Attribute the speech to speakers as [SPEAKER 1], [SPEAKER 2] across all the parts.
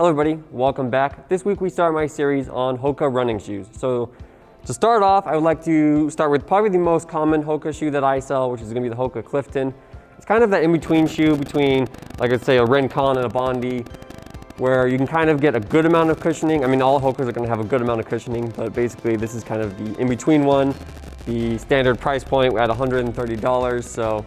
[SPEAKER 1] Hello everybody, welcome back. This week we start my series on Hoka running shoes. So to start off, I would like to start with probably the most common Hoka shoe that I sell, which is gonna be the Hoka Clifton. It's kind of that in-between shoe between, like I'd say, a Rincon and a Bondi, where you can kind of get a good amount of cushioning. I mean, all Hokas are gonna have a good amount of cushioning, but basically this is kind of the in-between one. The standard price point, we're at $130. So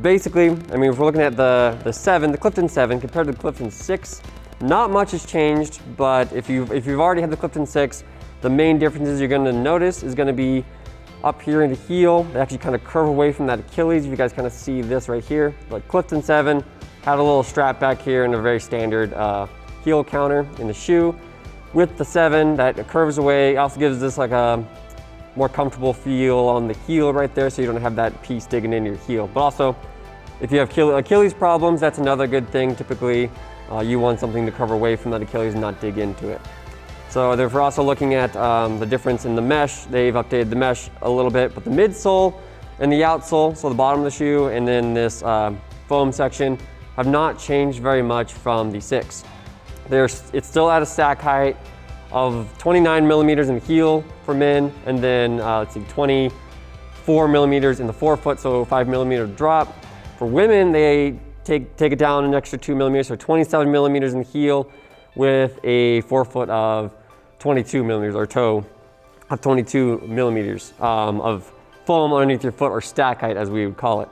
[SPEAKER 1] basically, I mean, if we're looking at the Clifton 7 compared to the Clifton 6, not much has changed, but if you've already had the Clifton 6, the main differences you're gonna notice is gonna be up here in the heel. They actually kind of curve away from that Achilles. If you guys kind of see this right here, like Clifton 7 had a little strap back here and a very standard heel counter in the shoe. With the 7, that curves away, also gives this like a more comfortable feel on the heel right there, so you don't have that piece digging into your heel. But also, if you have Achilles problems, that's another good thing. Typically, you want something to cover away from that Achilles and not dig into it. So they're also looking at the difference in the mesh. They've updated the mesh a little bit, but the midsole and the outsole, so the bottom of the shoe, and then this foam section have not changed very much from the 6. It's still at a stack height of 29 millimeters in the heel for men, and then let's see, 24 millimeters in the forefoot, so 5 millimeter drop. For women, they take it down an extra 2 millimeters, so 27 millimeters in the heel with a forefoot of 22 millimeters, or toe of 22 millimeters of foam underneath your foot, or stack height as we would call it.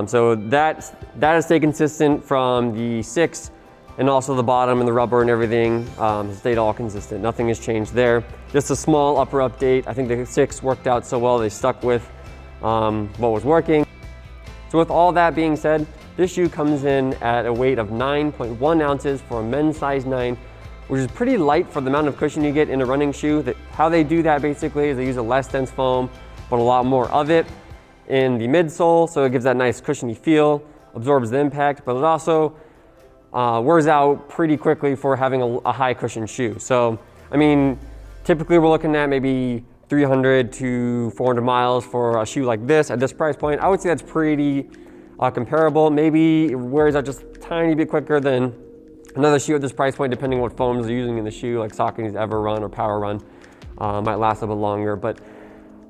[SPEAKER 1] So that has stayed consistent from the 6, and also the bottom and the rubber and everything has stayed all consistent. Nothing has changed there. Just a small upper update. I think the 6 worked out so well, they stuck with what was working. So with all that being said, this shoe comes in at a weight of 9.1 ounces for a men's size 9, which is pretty light for the amount of cushion you get in a running shoe. How they do that basically is they use a less dense foam, but a lot more of it in the midsole, so it gives that nice cushiony feel, absorbs the impact, but it also wears out pretty quickly for having a high cushion shoe. So, I mean, typically we're looking at maybe 300 to 400 miles for a shoe like this at this price point. I would say that's pretty comparable. Maybe it wears out just a tiny bit quicker than another shoe at this price point, depending on what foams they're using in the shoe, like Saucony's Ever Run or Power Run. Might last a bit longer, but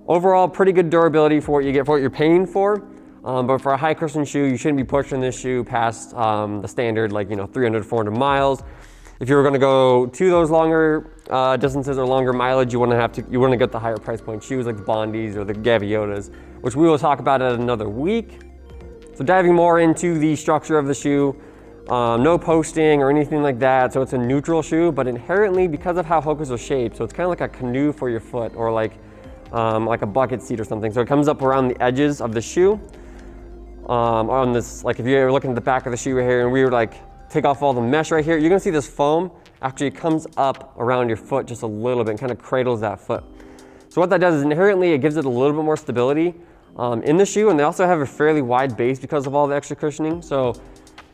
[SPEAKER 1] overall, pretty good durability for what you get for what you're paying for. But for a high cushion shoe, you shouldn't be pushing this shoe past the standard, like 300 to 400 miles. If you were going to go to those longer distances or longer mileage, you want to get the higher price point shoes like the Bondis or the Gaviotas, which we will talk about at another week. So diving more into the structure of the shoe, no posting or anything like that. So it's a neutral shoe, but inherently, because of how Hokas are shaped, so it's kind of like a canoe for your foot, or like a bucket seat or something. So it comes up around the edges of the shoe. On this, like if you're looking at the back of the shoe right here, and we would like take off all the mesh right here, you're gonna see this foam actually comes up around your foot just a little bit and kind of cradles that foot. So what that does is inherently it gives it a little bit more stability in the shoe, and they also have a fairly wide base because of all the extra cushioning. So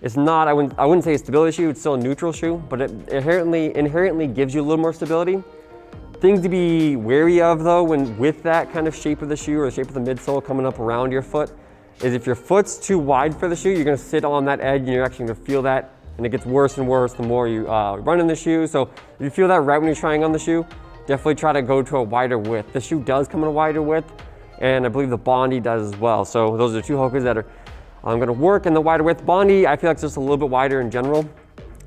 [SPEAKER 1] it's not, I wouldn't say a stability shoe, it's still a neutral shoe, but it inherently gives you a little more stability. Things to be wary of though, with that kind of shape of the shoe or the shape of the midsole coming up around your foot, is if your foot's too wide for the shoe, you're gonna sit on that edge and you're actually gonna feel that, and it gets worse and worse the more you run in the shoe. So if you feel that right when you're trying on the shoe, definitely try to go to a wider width. The shoe does come in a wider width, and I believe the Bondi does as well. So those are two Hokas that are gonna work in the wider width. Bondi, I feel like it's just a little bit wider in general,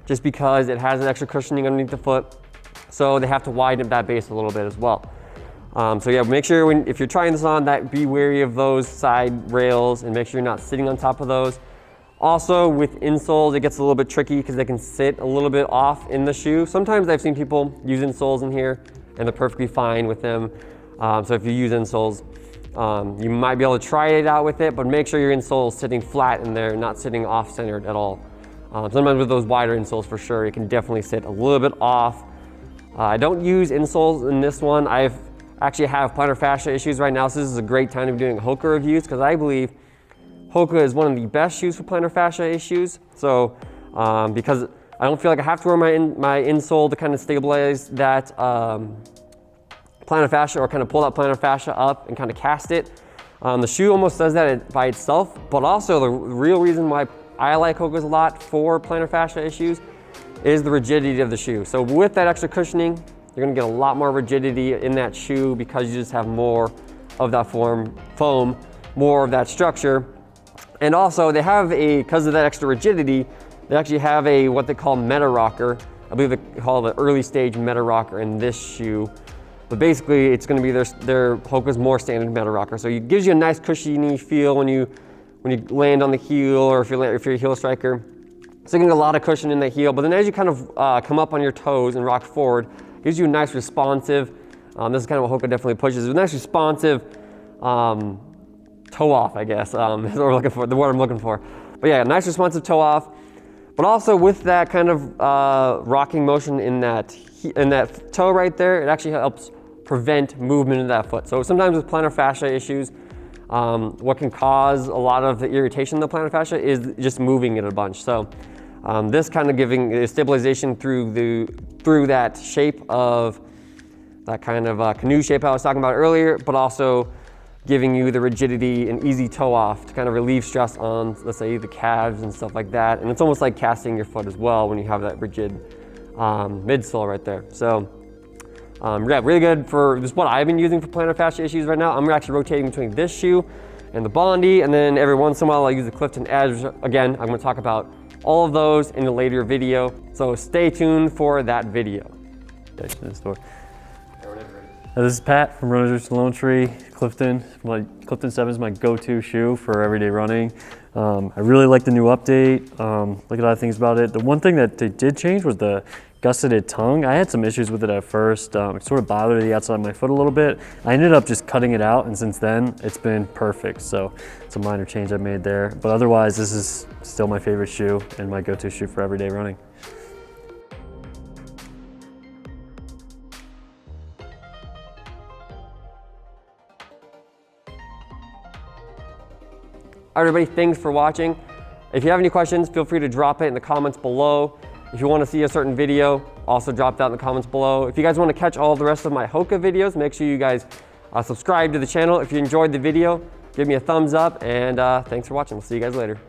[SPEAKER 1] just because it has an extra cushioning underneath the foot. So they have to widen that base a little bit as well. So yeah, make sure if you're trying this on, that be wary of those side rails and make sure you're not sitting on top of those. Also with insoles, it gets a little bit tricky because they can sit a little bit off in the shoe. Sometimes I've seen people use insoles in here and they're perfectly fine with them. So if you use insoles, you might be able to try it out with it, but make sure your insole is sitting flat in there, not sitting off-centered at all. Sometimes with those wider insoles for sure, it can definitely sit a little bit off. I don't use insoles in this one. I actually have plantar fascia issues right now, so this is a great time to be doing Hoka reviews because I believe Hoka is one of the best shoes for plantar fascia issues. So because I don't feel like I have to wear my insole to kind of stabilize that plantar fascia, or kind of pull that plantar fascia up and kind of cast it. The shoe almost does that by itself, but also the real reason why I like Hokas a lot for plantar fascia issues is the rigidity of the shoe. So with that extra cushioning, you're gonna get a lot more rigidity in that shoe because you just have more of that foam, more of that structure. And also they have because of that extra rigidity, they actually have what they call meta rocker. I believe they call it the early stage meta rocker in this shoe. But basically it's gonna be their Hoka's more standard meta rocker. So it gives you a nice cushiony feel when you land on the heel, or if you're a heel striker. So you get a lot of cushion in the heel, but then as you kind of come up on your toes and rock forward, it gives you a nice responsive, this is kind of what Hoka definitely pushes, a nice responsive toe off, I guess, is what we're looking for, the word I'm looking for. But yeah, nice responsive toe off, but also with that kind of rocking motion in that toe right there, it actually helps prevent movement of that foot. So sometimes with plantar fascia issues, what can cause a lot of the irritation in the plantar fascia is just moving it a bunch. So this kind of giving stabilization through that shape of that kind of canoe shape I was talking about earlier, but also giving you the rigidity and easy toe off to kind of relieve stress on, let's say, the calves and stuff like that. And it's almost like casting your foot as well when you have that rigid midsole right there. So yeah, really good for this is what I've been using for plantar fascia issues right now. I'm actually rotating between this shoe and the Bondi, and then every once in a while I'll use the Clifton Edge. Again, I'm gonna talk about all of those in a later video, so stay tuned for that video.
[SPEAKER 2] This is Pat from Runners Lone Tree, Clifton. Clifton 7 is my go-to shoe for everyday running. I really like the new update. Like a lot of things about it. The one thing that they did change was the gusseted tongue. I had some issues with it at first. It sort of bothered the outside of my foot a little bit. I ended up just cutting it out, and since then it's been perfect. So it's a minor change I made there. But otherwise, this is still my favorite shoe and my go-to shoe for everyday running.
[SPEAKER 1] All right, everybody, thanks for watching. If you have any questions, feel free to drop it in the comments below. If you want to see a certain video, also drop that in the comments below. If you guys want to catch all the rest of my Hoka videos, make sure you guys subscribe to the channel. If you enjoyed the video, give me a thumbs up, and thanks for watching. We'll see you guys later.